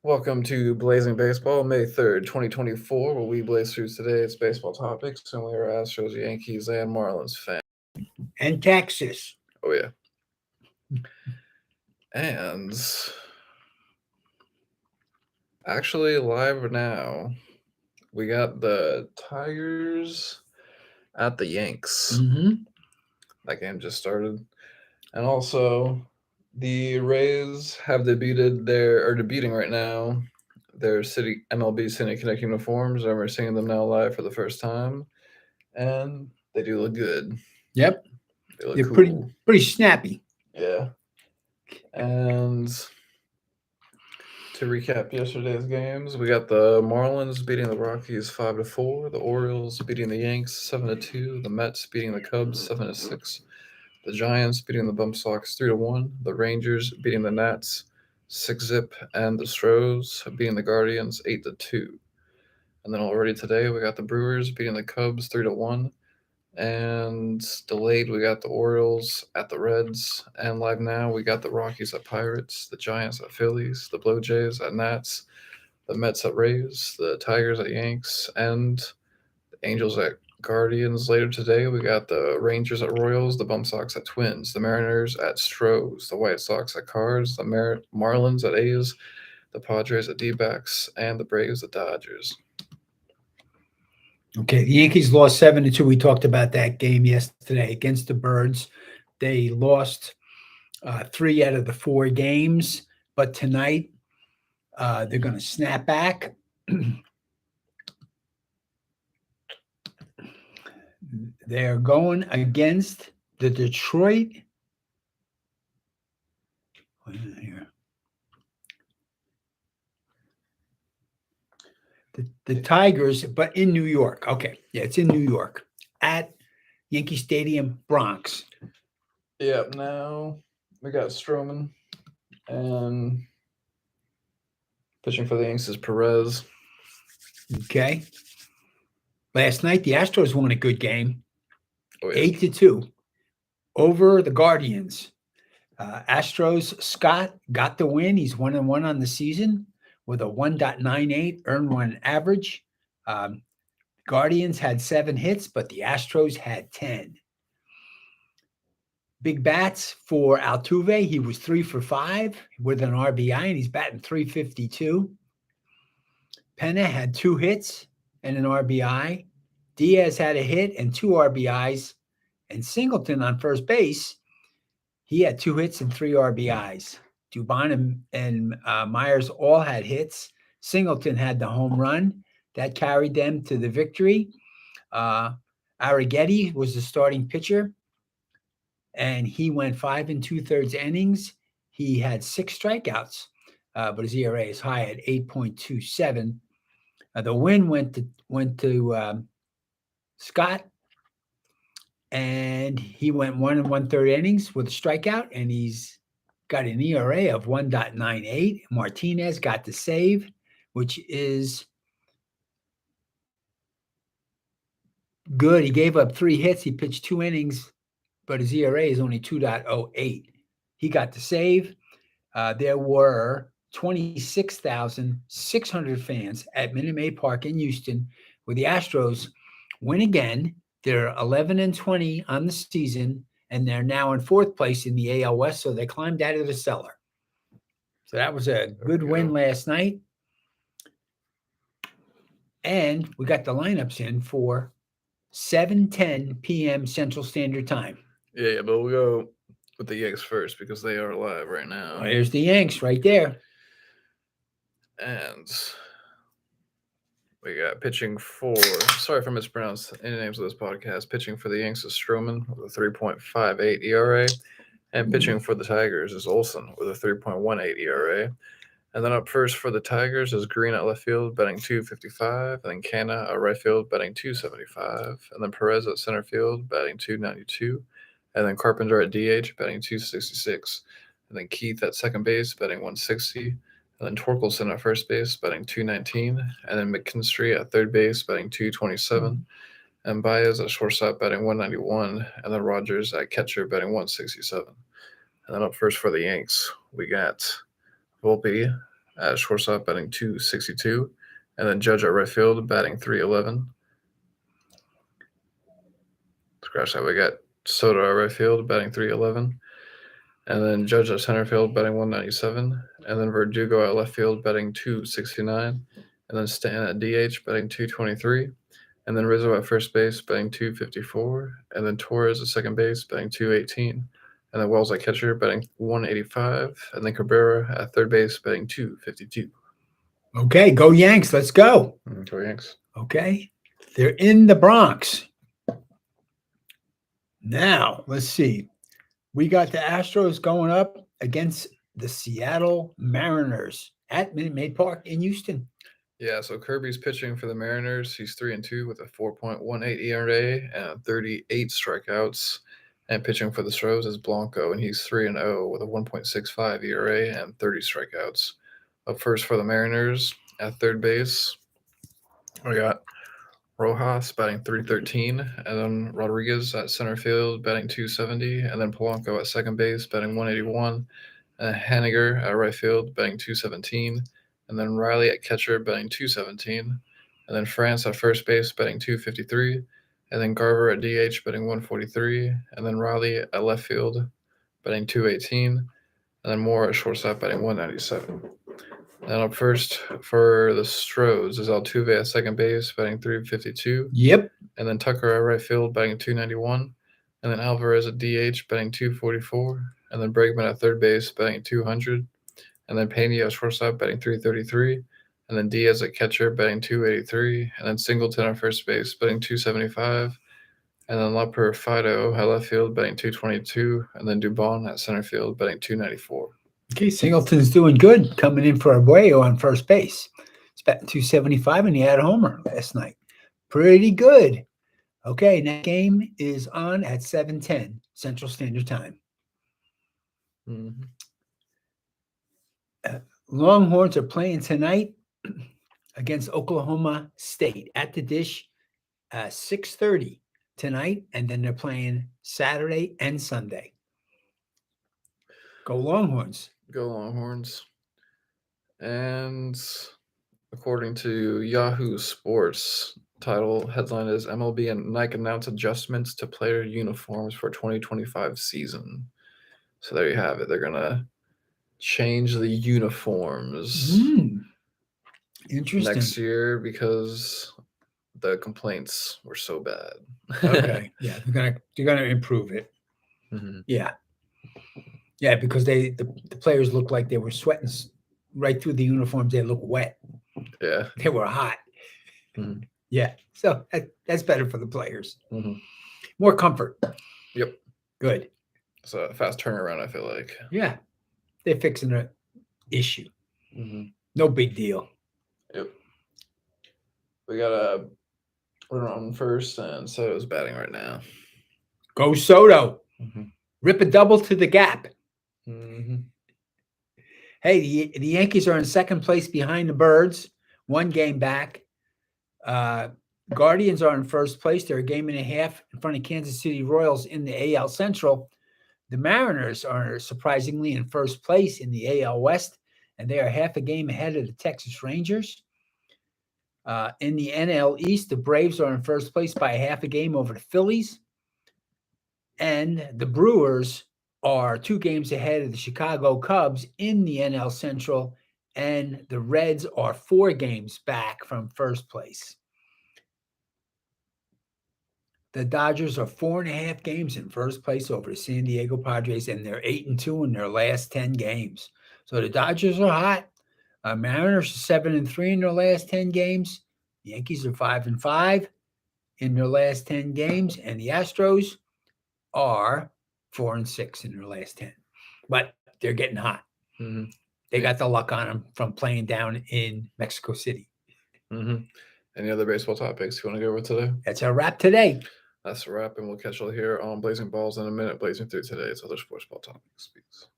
Welcome to Blazing Baseball, May 3rd, 2024, where we blaze through today's baseball topics, and we are Astros, Yankees, and Marlins fans. And Texas. Oh, yeah. And actually, live now, we got the Tigers at the Yanks. Mm-hmm. That game just started. And also, the Rays have debuting right now their city MLB City Connect uniforms, and we're seeing them now live for the first time. And they do look good. Yep. They look They're pretty cool. pretty snappy. Yeah. And to recap yesterday's games, we got the Marlins beating the Rockies 5-4, the Orioles beating the Yanks 7-2, the Mets beating the Cubs 7-6, the Giants beating the Bum Sox 3-1, the Rangers beating the Nats 6-zip, and the Astros beating the Guardians 8-2. And then already today we got the Brewers beating the Cubs 3-1. And delayed, we got the Orioles at the Reds. And live now, we got the Rockies at Pirates, the Giants at Phillies, the Blue Jays at Nats, the Mets at Rays, the Tigers at Yanks, and the Angels at Guardians. Later today, we got the Rangers at Royals, the Bum Sox at Twins, the Mariners at Stros, the White Sox at Cards, the Marlins at A's, the Padres at D-backs, and the Braves at Dodgers. Okay, the Yankees lost 7-2. We talked about that game yesterday against the Birds. They lost 3 out of the 4 games, but tonight they're going to snap back. They're going against the Detroit. What is it here? The Tigers, but in New York. Okay, yeah, it's in New York at Yankee Stadium, Bronx. Yep, now we got Stroman, and pitching for the Yankees is Perez. Okay. Last night, the Astros won a good game, Oh, yeah. 8-2 over the Guardians. Astros Scott got the win. He's 1-1 on the season with a 1.98 earned run average. Guardians had 7 hits, but the Astros had 10. Big bats for Altuve. He was 3 for 5 with an RBI, and he's batting .352. Pena had 2 hits and an RBI. Diaz had a hit and 2 RBIs. And Singleton on first base, he had 2 hits and 3 RBIs. Dubon and Myers all had hits. Singleton had the home run. That carried them to the victory. Arrighetti was the starting pitcher, and he went 5 2/3 innings. He had 6 strikeouts, but his ERA is high at 8.27. The win went to Scott, and he went 1 1/3 innings with a strikeout, and he's got an ERA of 1.98. Martinez got the save, which is good. He gave up 3 hits. He pitched 2 innings, but his ERA is only 2.08. He got the save. There were 26,600 fans at Minute Maid Park in Houston, where the Astros win again. They're 11-20 on the season, and they're now in 4th place in the AL West, so they climbed out of the cellar. So that was a good win last night. And we got the lineups in for 7:10 p.m. Central Standard Time. Yeah, but we'll go with the Yanks first because they are live right now. Oh, there's the Yanks right there. And we got pitching for, sorry if I mispronounced any names of this podcast, pitching for the Yanks is Stroman with a 3.58 ERA. And pitching for the Tigers is Olsen with a 3.18 ERA. And then up first for the Tigers is Green at left field, batting .255. And then Canna at right field, batting .275. And then Perez at center field, batting .292. And then Carpenter at DH, batting .266. And then Keith at second base, batting .160. And then Torkelson at first base, batting .219. And then McKinstry at third base, batting .227. And Baez at shortstop, batting .191. And then Rogers at catcher, batting .167. And then up first for the Yanks, we got Volpe at shortstop, batting 262. And then Judge at right field, batting 311. Scratch that. We got Soto at right field, batting 311. And then Judge at center field, batting 197. And then Verdugo at left field, batting 269. And then Stanton at DH, batting 223. And then Rizzo at first base, batting 254. And then Torres at second base, batting 218. And then Wells at catcher, batting 185. And then Cabrera at third base, batting 252. Okay, go Yanks. Let's go. Go Yanks. Okay. They're in the Bronx. Now, let's see. We got the Astros going up against the Seattle Mariners at Minute Maid Park in Houston. Yeah, so Kirby's pitching for the Mariners. He's 3-2 with a 4.18 ERA and 38 strikeouts. And pitching for the Astros is Blanco, and he's 3-0 with a 1.65 ERA and 30 strikeouts. Up first for the Mariners at third base, we got Rojas batting 313, and then Rodriguez at center field batting 270, and then Polanco at second base batting 181, and Haniger at right field batting 217, and then Riley at catcher batting 217, and then France at first base batting 253, and then Garver at DH batting 143, and then Riley at left field batting 218, and then Moore at shortstop batting 197. And up first for the Astros is Altuve at second base, batting 352. Yep. And then Tucker at right field, batting 291. And then Alvarez at DH, batting 244. And then Bregman at third base, batting 200. And then Pena at shortstop, batting 333. And then Diaz at catcher, batting 283. And then Singleton at first base, batting 275. And then Leper Fido at left field, batting 222. And then Dubon at center field, batting 294. Okay, Singleton's doing good, coming in for Abreu on first base. He's batting 275, and he had a homer last night. Pretty good. Okay, next game is on at 7:10 Central Standard Time. Mm-hmm. Longhorns are playing tonight against Oklahoma State at the Dish, 6:30 tonight, and then they're playing Saturday and Sunday. Go Longhorns. Go Longhorns. And according to Yahoo Sports, title headline is MLB and Nike announce adjustments to player uniforms for 2025 season. So there you have it. They're going to change the uniforms Interesting. next year because the complaints were so bad. Okay. Yeah, they're gonna improve it. Mm-hmm. Yeah. Yeah, because the players looked like they were sweating right through the uniforms. They look wet. Yeah. They were hot. Mm-hmm. Yeah. So that's better for the players. Mm-hmm. More comfort. Yep. Good. It's a fast turnaround, I feel like. Yeah. They're fixing an issue. Mm-hmm. No big deal. Yep. We got a runner on first, and Soto's batting right now. Go Soto. Mm-hmm. Rip a double to the gap. Mm-hmm. Hey, the Yankees are in second place behind the Birds, 1 game back. Guardians are in first place. They're a game and a half in front of Kansas City Royals in the AL Central. The Mariners are surprisingly in first place in the AL West, and they are half a game ahead of the Texas Rangers. In the NL East, the Braves are in first place by a half a game over the Phillies. And the Brewers are 2 games ahead of the Chicago Cubs in the NL Central, and the Reds are 4 games back from first place. The Dodgers are 4.5 games in first place over the San Diego Padres, and they're 8-2 in their last 10 games. So the Dodgers are hot. Mariners are 7-3 in their last 10 games. The Yankees are 5-5 in their last 10 games, and the Astros are 4-6 in their last 10. But they're getting hot. Mm-hmm. They got the luck on them from playing down in Mexico City. Mm-hmm. Any other baseball topics you want to go over today? That's our wrap today. That's a wrap, and we'll catch you all here on Blazing Balls in a minute, blazing through today's other sports ball topics. Peace.